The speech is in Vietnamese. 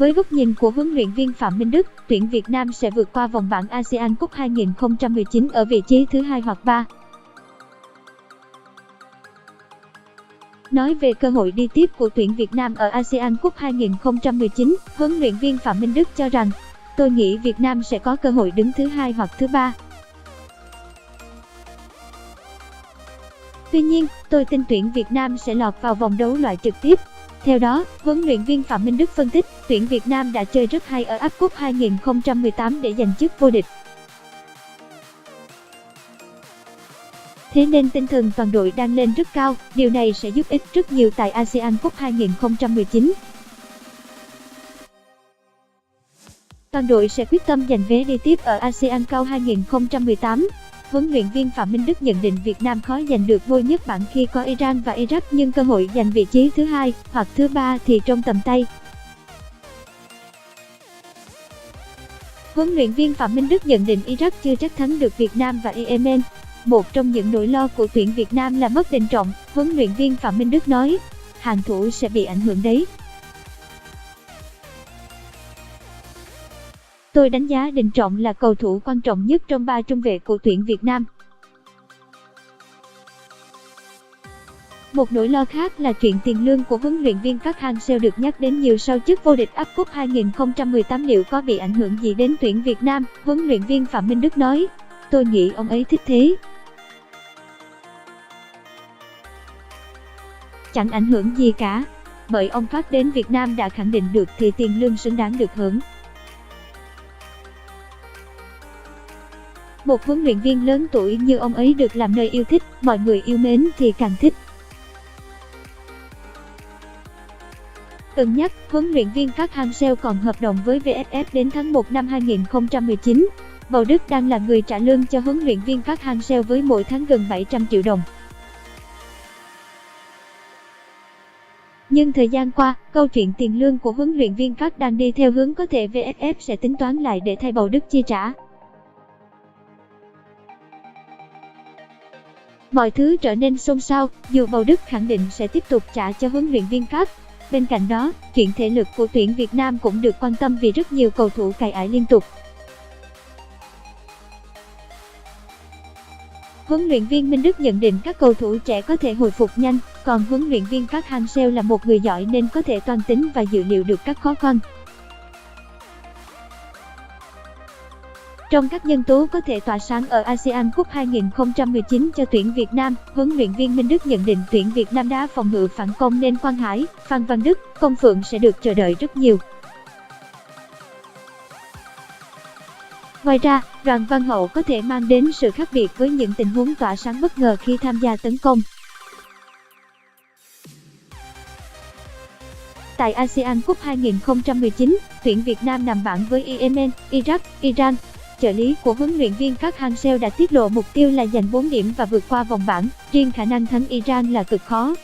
Với góc nhìn của huấn luyện viên Phạm Minh Đức, tuyển Việt Nam sẽ vượt qua vòng bảng ASEAN Cup 2019 ở vị trí thứ 2 hoặc 3. Nói về cơ hội đi tiếp của tuyển Việt Nam ở ASEAN Cup 2019, huấn luyện viên Phạm Minh Đức cho rằng, tôi nghĩ Việt Nam sẽ có cơ hội đứng thứ 2 hoặc thứ 3. Tuy nhiên, tôi tin tuyển Việt Nam sẽ lọt vào vòng đấu loại trực tiếp. Theo đó, huấn luyện viên Phạm Minh Đức phân tích, tuyển Việt Nam đã chơi rất hay ở AF Cup 2018 để giành chức vô địch. Thế nên tinh thần toàn đội đang lên rất cao, điều này sẽ giúp ích rất nhiều tại ASEAN Cup 2019. Toàn đội sẽ quyết tâm giành vé đi tiếp ở ASEAN Cup 2018. Huấn luyện viên Phạm Minh Đức nhận định Việt Nam khó giành được ngôi nhất bảng khi có Iran và Iraq, nhưng cơ hội giành vị trí thứ 2 hoặc thứ 3 thì trong tầm tay. Huấn luyện viên Phạm Minh Đức nhận định Iraq chưa chắc thắng được Việt Nam và Yemen. Một trong những nỗi lo của tuyển Việt Nam là mất Đình Trọng, huấn luyện viên Phạm Minh Đức nói, hàng thủ sẽ bị ảnh hưởng đấy. Tôi đánh giá Đình Trọng là cầu thủ quan trọng nhất trong 3 trung vệ của tuyển Việt Nam. Một nỗi lo khác là chuyện tiền lương của huấn luyện viên Park Hang-seo được nhắc đến nhiều sau chức vô địch AF Cup 2018 liệu có bị ảnh hưởng gì đến tuyển Việt Nam, huấn luyện viên Phạm Minh Đức nói, tôi nghĩ ông ấy thích thế. Chẳng ảnh hưởng gì cả, bởi ông Park đến Việt Nam đã khẳng định được thì tiền lương xứng đáng được hưởng. Một huấn luyện viên lớn tuổi như ông ấy được làm nơi yêu thích, mọi người yêu mến thì càng thích. Cân nhắc, huấn luyện viên Park Hang-seo còn hợp đồng với VFF đến tháng 1 năm 2019. Bầu Đức đang là người trả lương cho huấn luyện viên Park Hang-seo với mỗi tháng gần 700 triệu đồng. Nhưng thời gian qua, câu chuyện tiền lương của huấn luyện viên Park đang đi theo hướng có thể VFF sẽ tính toán lại để thay Bầu Đức chi trả. Mọi thứ trở nên xôn xao, dù Bầu Đức khẳng định sẽ tiếp tục trả cho huấn luyện viên Park. Bên cạnh đó, chuyện thể lực của tuyển Việt Nam cũng được quan tâm vì rất nhiều cầu thủ cày ải liên tục. Huấn luyện viên Minh Đức nhận định các cầu thủ trẻ có thể hồi phục nhanh, còn huấn luyện viên Park Hang-seo là một người giỏi nên có thể toan tính và dự liệu được các khó khăn. Trong các nhân tố có thể tỏa sáng ở ASEAN Cup 2019 cho tuyển Việt Nam, huấn luyện viên Minh Đức nhận định tuyển Việt Nam đá phòng ngự phản công nên Quang Hải, Phan Văn Đức, Công Phượng sẽ được chờ đợi rất nhiều. Ngoài ra, Đoàn Văn Hậu có thể mang đến sự khác biệt với những tình huống tỏa sáng bất ngờ khi tham gia tấn công. Tại ASEAN Cup 2019, tuyển Việt Nam nằm bảng với Yemen, Iraq, Iran. Trợ lý của huấn luyện viên Park Hang-seo đã tiết lộ mục tiêu là giành 4 điểm và vượt qua vòng bảng, riêng khả năng thắng Iran là cực khó.